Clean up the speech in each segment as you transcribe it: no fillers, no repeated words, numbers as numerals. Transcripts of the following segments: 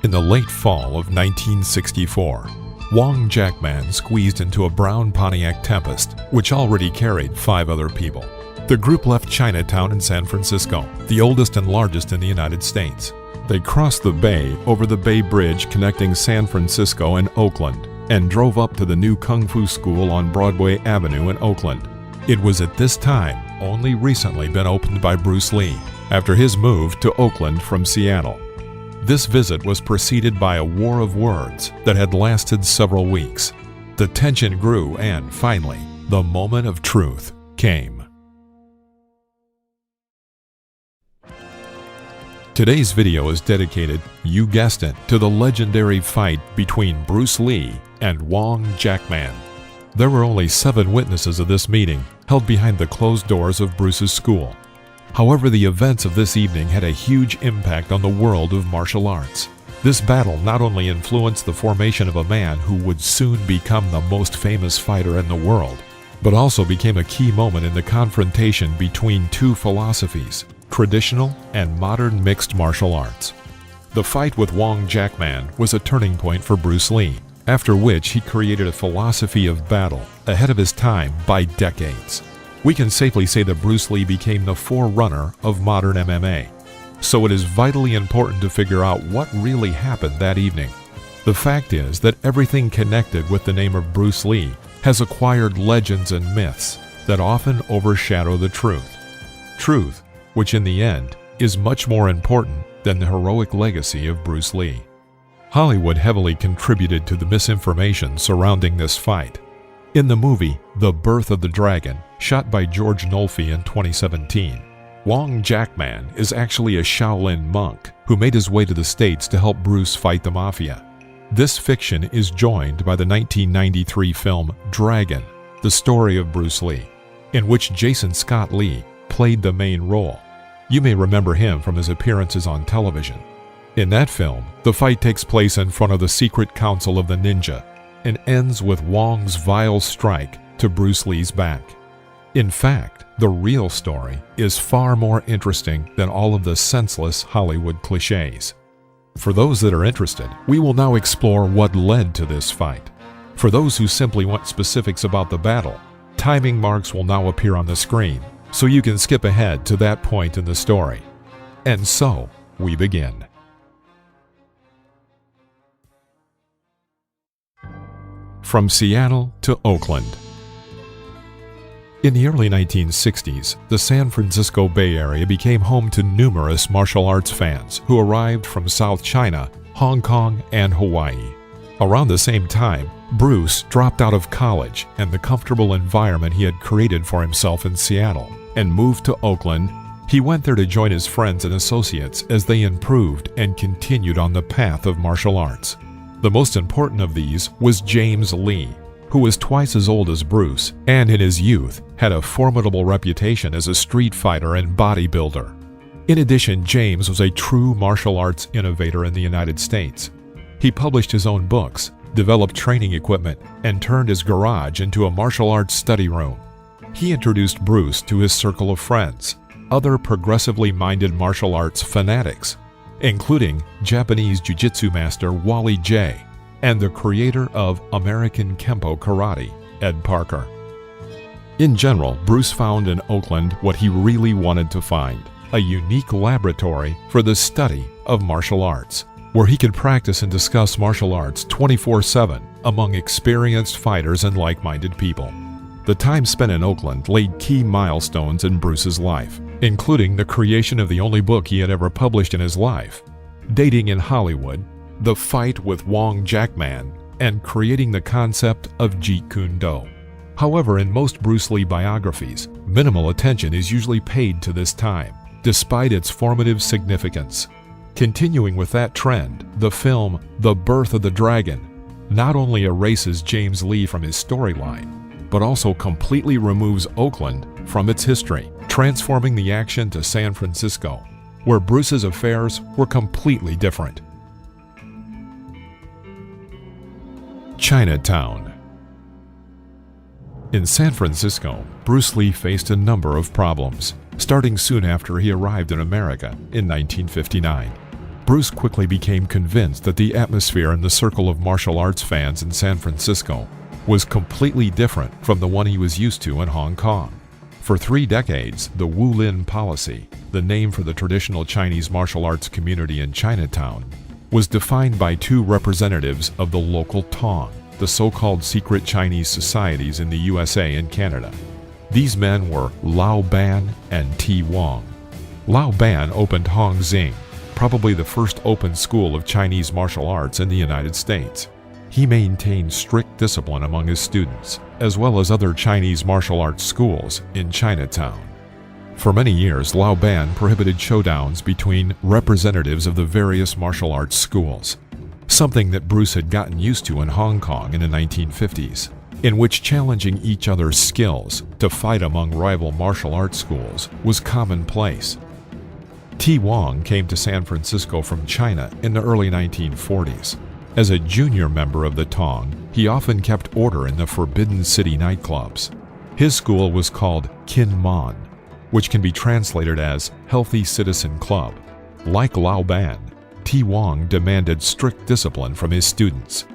In the late fall of 1964, Wong Jackman squeezed into a brown Pontiac Tempest, which already carried 5 other people. The group left Chinatown in San Francisco, the oldest and largest in the United States. They crossed the bay over the Bay Bridge connecting San Francisco and Oakland, and drove up to the new Kung Fu School on Broadway Avenue in Oakland. It was at this time only recently been opened by Bruce Lee, after his move to Oakland from Seattle. This visit was preceded by a war of words that had lasted several weeks. The tension grew and, finally, the moment of truth came. Today's video is dedicated, you guessed it, to the legendary fight between Bruce Lee and Wong Jackman. There were only 7 witnesses of this meeting, held behind the closed doors of Bruce's school. However, the events of this evening had a huge impact on the world of martial arts. This battle not only influenced the formation of a man who would soon become the most famous fighter in the world, but also became a key moment in the confrontation between 2 philosophies, traditional and modern mixed martial arts. The fight with Wong Jackman was a turning point for Bruce Lee, after which he created a philosophy of battle ahead of his time by decades. We can safely say that Bruce Lee became the forerunner of modern MMA. So it is vitally important to figure out what really happened that evening. The fact is that everything connected with the name of Bruce Lee has acquired legends and myths that often overshadow the truth. Truth, which in the end is much more important than the heroic legacy of Bruce Lee. Hollywood heavily contributed to the misinformation surrounding this fight. In the movie The Birth of the Dragon, shot by George Nolfi in 2017, Wong Jackman is actually a Shaolin monk who made his way to the States to help Bruce fight the mafia. This fiction is joined by the 1993 film Dragon, the story of Bruce Lee, in which Jason Scott Lee played the main role. You may remember him from his appearances on television. In that film, the fight takes place in front of the secret council of the ninja and ends with Wong's vile strike to Bruce Lee's back. In fact, the real story is far more interesting than all of the senseless Hollywood cliches. For those that are interested, we will now explore what led to this fight. For those who simply want specifics about the battle, timing marks will now appear on the screen, so you can skip ahead to that point in the story. And so, we begin. From Seattle to Oakland. In the early 1960s, the San Francisco Bay Area became home to numerous martial arts fans who arrived from South China, Hong Kong, and Hawaii. Around the same time, Bruce dropped out of college and the comfortable environment he had created for himself in Seattle and moved to Oakland. He went there to join his friends and associates as they improved and continued on the path of martial arts. The most important of these was James Lee, who was twice as old as Bruce and in his youth had a formidable reputation as a street fighter and bodybuilder. In addition, James was a true martial arts innovator in the United States. He published his own books, developed training equipment, and turned his garage into a martial arts study room. He introduced Bruce to his circle of friends, other progressively minded martial arts fanatics, including Japanese jiu-jitsu master Wally J. and the creator of American Kempo Karate, Ed Parker. In general, Bruce found in Oakland what he really wanted to find, a unique laboratory for the study of martial arts, where he could practice and discuss martial arts 24/7 among experienced fighters and like-minded people. The time spent in Oakland laid key milestones in Bruce's life, including the creation of the only book he had ever published in his life, dating in Hollywood, the fight with Wong Jackman, and creating the concept of Jeet Kune Do. However, in most Bruce Lee biographies, minimal attention is usually paid to this time, despite its formative significance. Continuing with that trend, the film The Birth of the Dragon not only erases James Lee from his storyline, but also completely removes Oakland from its history, transforming the action to San Francisco, where Bruce's affairs were completely different. Chinatown. In San Francisco, Bruce Lee faced a number of problems, starting soon after he arrived in America in 1959. Bruce quickly became convinced that the atmosphere in the circle of martial arts fans in San Francisco was completely different from the one he was used to in Hong Kong. For 3 decades, the Wu Lin policy, the name for the traditional Chinese martial arts community in Chinatown, was defined by 2 representatives of the local Tong, the so-called secret Chinese societies in the USA and Canada. These men were Lao Ban and T. Wong. Lao Ban opened Hong Xing, probably the first open school of Chinese martial arts in the United States. He maintained strict discipline among his students, as well as other Chinese martial arts schools in Chinatown. For many years, Lao Ban prohibited showdowns between representatives of the various martial arts schools, something that Bruce had gotten used to in Hong Kong in the 1950s, in which challenging each other's skills to fight among rival martial arts schools was commonplace. T. Wong came to San Francisco from China in the early 1940s. As a junior member of the Tong, he often kept order in the Forbidden City nightclubs. His school was called Kin Mon, which can be translated as Healthy Citizen Club. Like Lao Ban, T. Wong demanded strict discipline from his students.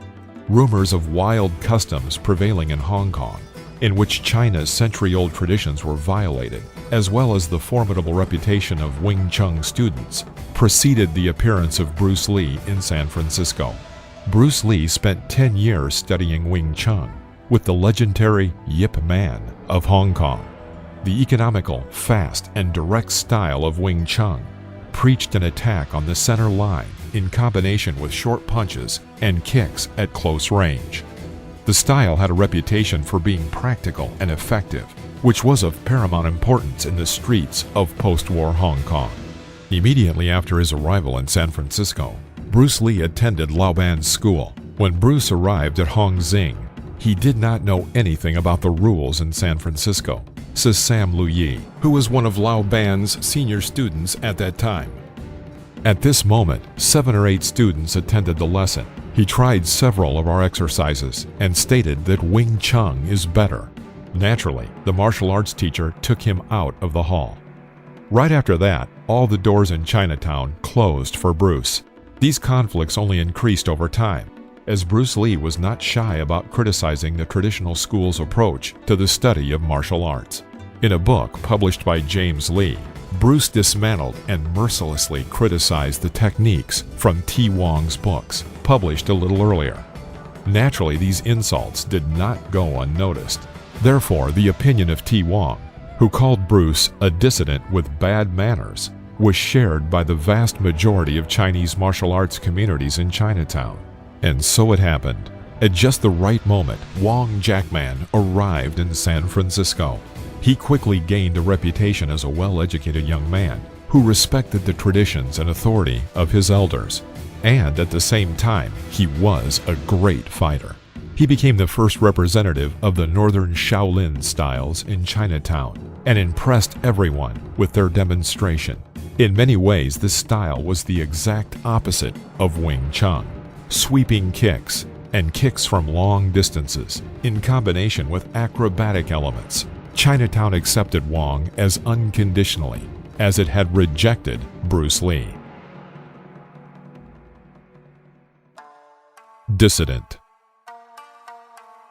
Rumors of wild customs prevailing in Hong Kong, in which China's century-old traditions were violated, as well as the formidable reputation of Wing Chun students, preceded the appearance of Bruce Lee in San Francisco. Bruce Lee spent 10 years studying Wing Chun with the legendary Yip Man of Hong Kong. The economical, fast, and direct style of Wing Chun preached an attack on the center line in combination with short punches and kicks at close range. The style had a reputation for being practical and effective, which was of paramount importance in the streets of post-war Hong Kong. Immediately after his arrival in San Francisco, Bruce Lee attended Lao Ban's school. When Bruce arrived at Hong Xing, he did not know anything about the rules in San Francisco, says Sam Lu Yi, who was one of Lao Ban's senior students at that time. At this moment, 7 or 8 students attended the lesson. He tried several of our exercises and stated that Wing Chun is better. Naturally, the martial arts teacher took him out of the hall. Right after that, all the doors in Chinatown closed for Bruce. These conflicts only increased over time, as Bruce Lee was not shy about criticizing the traditional school's approach to the study of martial arts. In a book published by James Lee, Bruce dismantled and mercilessly criticized the techniques from T. Wong's books, published a little earlier. Naturally, these insults did not go unnoticed. Therefore, the opinion of T. Wong, who called Bruce a dissident with bad manners, was shared by the vast majority of Chinese martial arts communities in Chinatown. And so it happened. At just the right moment, Wong Jackman arrived in San Francisco. He quickly gained a reputation as a well-educated young man who respected the traditions and authority of his elders. And at the same time, he was a great fighter. He became the first representative of the Northern Shaolin styles in Chinatown and impressed everyone with their demonstration. In many ways, this style was the exact opposite of Wing Chun. Sweeping kicks and kicks from long distances, in combination with acrobatic elements. Chinatown accepted Wong as unconditionally, as it had rejected Bruce Lee. Dissident.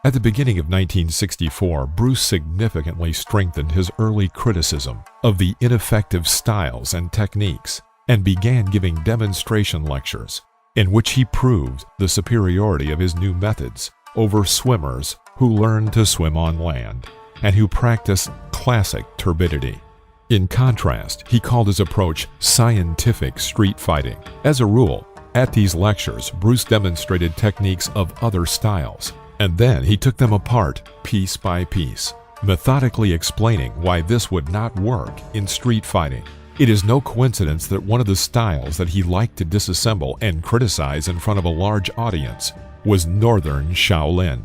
At the beginning of 1964, Bruce significantly strengthened his early criticism of the ineffective styles and techniques and began giving demonstration lectures in which he proved the superiority of his new methods over swimmers who learned to swim on land and who practiced classic turbidity. In contrast, he called his approach scientific street fighting. As a rule, at these lectures, Bruce demonstrated techniques of other styles, and then he took them apart piece by piece, methodically explaining why this would not work in street fighting. It is no coincidence that one of the styles that he liked to disassemble and criticize in front of a large audience was Northern Shaolin.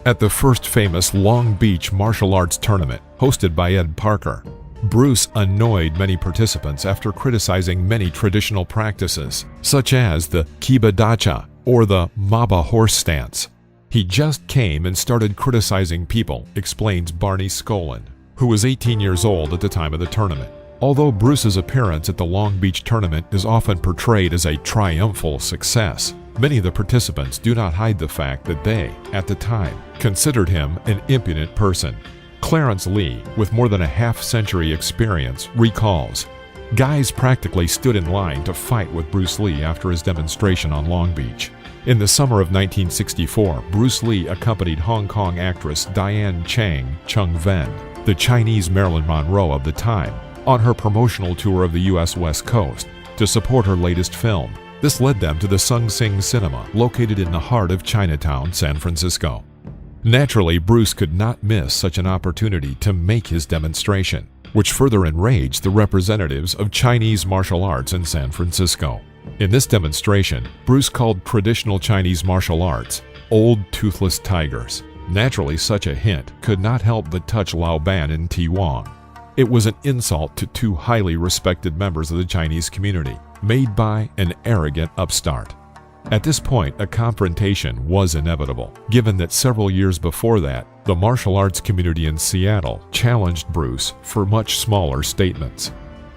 At the first famous Long Beach martial arts tournament, hosted by Ed Parker, Bruce annoyed many participants after criticizing many traditional practices, such as the Kibadacha or the Maba horse stance. He just came and started criticizing people, explains Barney Skolin, who was 18 years old at the time of the tournament. Although Bruce's appearance at the Long Beach tournament is often portrayed as a triumphal success, many of the participants do not hide the fact that they, at the time, considered him an impudent person. Clarence Lee, with more than a half-century experience, recalls, "Guys practically stood in line to fight with Bruce Lee after his demonstration on Long Beach." In the summer of 1964, Bruce Lee accompanied Hong Kong actress Diane Chung Ven, the Chinese Marilyn Monroe of the time, on her promotional tour of the U.S. West Coast to support her latest film. This led them to the Sung Sing Cinema, located in the heart of Chinatown, San Francisco. Naturally, Bruce could not miss such an opportunity to make his demonstration, which further enraged the representatives of Chinese martial arts in San Francisco. In this demonstration, Bruce called traditional Chinese martial arts old toothless tigers. Naturally, such a hint could not help but touch Lao Ban and T. Wong. It was an insult to two highly respected members of the Chinese community, made by an arrogant upstart. At this point, a confrontation was inevitable, given that several years before that, the martial arts community in Seattle challenged Bruce for much smaller statements.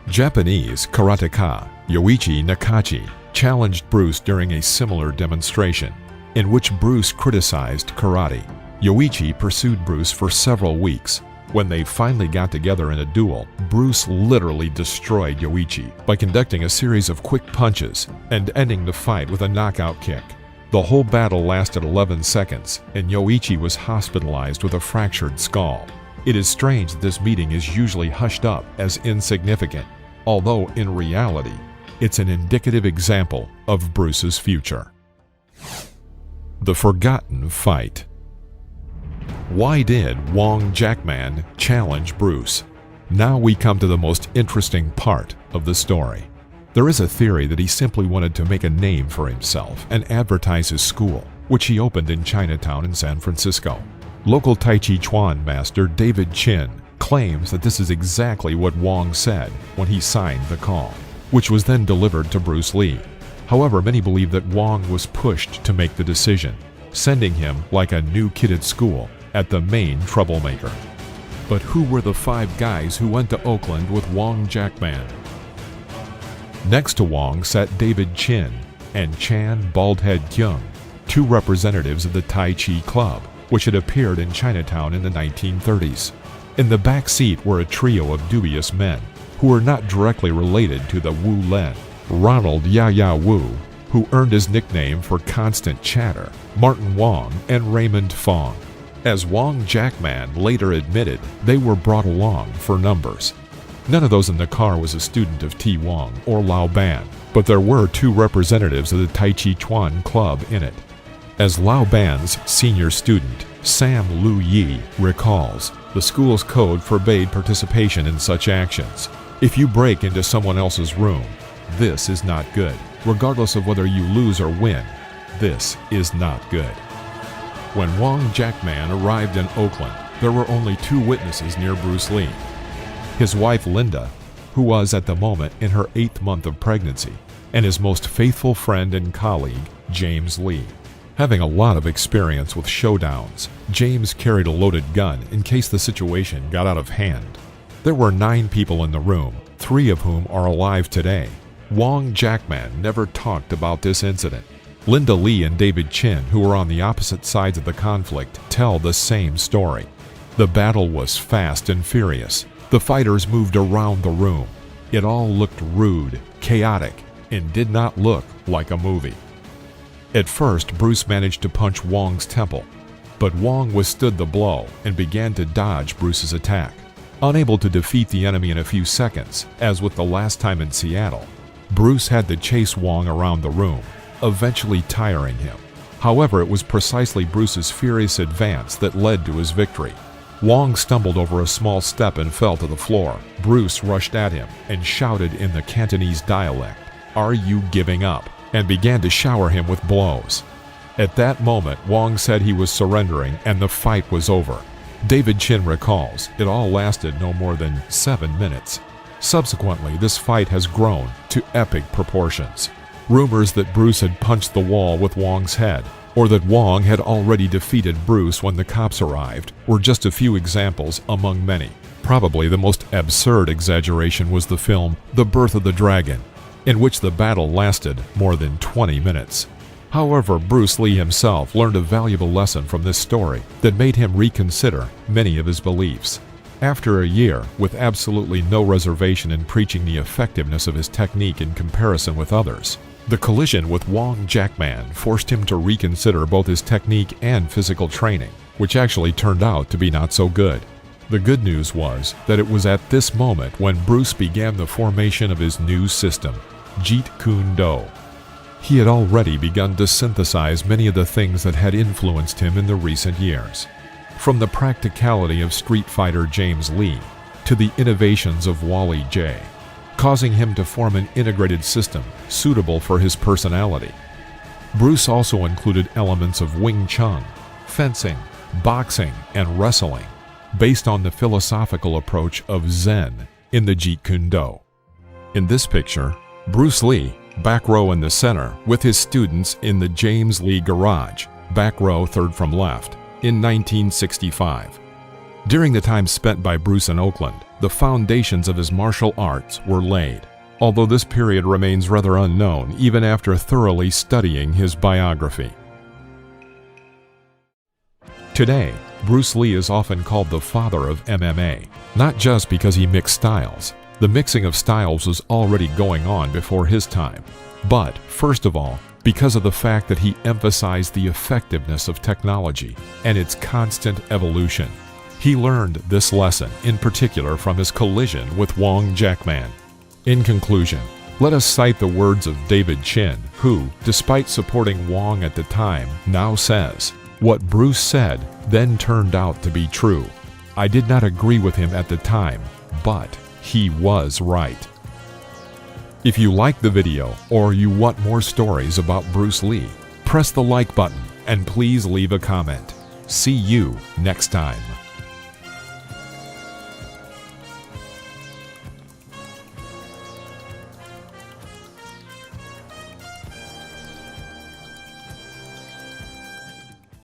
Japanese karateka Yoichi Nakachi challenged Bruce during a similar demonstration, in which Bruce criticized karate. Yoichi pursued Bruce for several weeks. When they finally got together in a duel, Bruce literally destroyed Yoichi by conducting a series of quick punches and ending the fight with a knockout kick. The whole battle lasted 11 seconds, and Yoichi was hospitalized with a fractured skull. It is strange that this meeting is usually hushed up as insignificant, although in reality, it's an indicative example of Bruce's future. The Forgotten Fight. Why did Wong Jackman challenge Bruce? Now we come to the most interesting part of the story. There is a theory that he simply wanted to make a name for himself and advertise his school, which he opened in Chinatown in San Francisco. Local Tai Chi Chuan master David Chin claims that this is exactly what Wong said when he signed the call, which was then delivered to Bruce Lee. However, many believe that Wong was pushed to make the decision, sending him like a new kid at school at the main troublemaker. But who were the 5 guys who went to Oakland with Wong Jackman? Next to Wong sat David Chin and Chan Baldhead Kyung, 2 representatives of the Tai Chi Club, which had appeared in Chinatown in the 1930s. In the back seat were a trio of dubious men, who were not directly related to the Wu Len, Ronald Ya Wu, who earned his nickname for constant chatter, Martin Wong, and Raymond Fong. As Wong Jackman later admitted, they were brought along for numbers. None of those in the car was a student of T. Wong or Lao Ban, but there were 2 representatives of the Tai Chi Chuan Club in it. As Lao Ban's senior student, Sam Lu Yi, recalls, the school's code forbade participation in such actions. If you break into someone else's room, this is not good. Regardless of whether you lose or win, this is not good. When Wong Jackman arrived in Oakland, there were only 2 witnesses near Bruce Lee. His wife Linda, who was at the moment in her 8th month of pregnancy, and his most faithful friend and colleague, James Lee. Having a lot of experience with showdowns, James carried a loaded gun in case the situation got out of hand. There were 9 people in the room, 3 of whom are alive today. Wong Jackman never talked about this incident. Linda Lee and David Chin, who were on the opposite sides of the conflict, tell the same story. The battle was fast and furious. The fighters moved around the room. It all looked rude, chaotic, and did not look like a movie. At first, Bruce managed to punch Wong's temple, but Wong withstood the blow and began to dodge Bruce's attack. Unable to defeat the enemy in a few seconds, as with the last time in Seattle, Bruce had to chase Wong around the room, eventually tiring him. However, it was precisely Bruce's furious advance that led to his victory. Wong stumbled over a small step and fell to the floor. Bruce rushed at him and shouted in the Cantonese dialect, "Are you giving up?" and began to shower him with blows. At that moment, Wong said he was surrendering and the fight was over. David Chin recalls, it all lasted no more than 7 minutes. Subsequently, this fight has grown to epic proportions. Rumors that Bruce had punched the wall with Wong's head, or that Wong had already defeated Bruce when the cops arrived, were just a few examples among many. Probably the most absurd exaggeration was the film The Birth of the Dragon, in which the battle lasted more than 20 minutes. However, Bruce Lee himself learned a valuable lesson from this story that made him reconsider many of his beliefs. After a year, with absolutely no reservation in preaching the effectiveness of his technique in comparison with others, the collision with Wong Jackman forced him to reconsider both his technique and physical training, which actually turned out to be not so good. The good news was that it was at this moment when Bruce began the formation of his new system, Jeet Kune Do. He had already begun to synthesize many of the things that had influenced him in the recent years. From the practicality of Street Fighter James Lee to the innovations of Wally J, causing him to form an integrated system suitable for his personality. Bruce also included elements of Wing Chun, fencing, boxing, and wrestling, based on the philosophical approach of Zen in the Jeet Kune Do. In this picture, Bruce Lee, back row in the center, with his students in the James Lee Garage, back row third from left, in 1965. During the time spent by Bruce in Oakland, the foundations of his martial arts were laid, although this period remains rather unknown even after thoroughly studying his biography. Today, Bruce Lee is often called the father of MMA, not just because he mixed styles. The mixing of styles was already going on before his time, but first of all, because of the fact that he emphasized the effectiveness of technology and its constant evolution. He learned this lesson in particular from his collision with Wong Jackman. In conclusion, let us cite the words of David Chin, who, despite supporting Wong at the time, now says, "What Bruce said then turned out to be true. I did not agree with him at the time, but he was right." If you like the video or you want more stories about Bruce Lee, press the like button and please leave a comment. See you next time.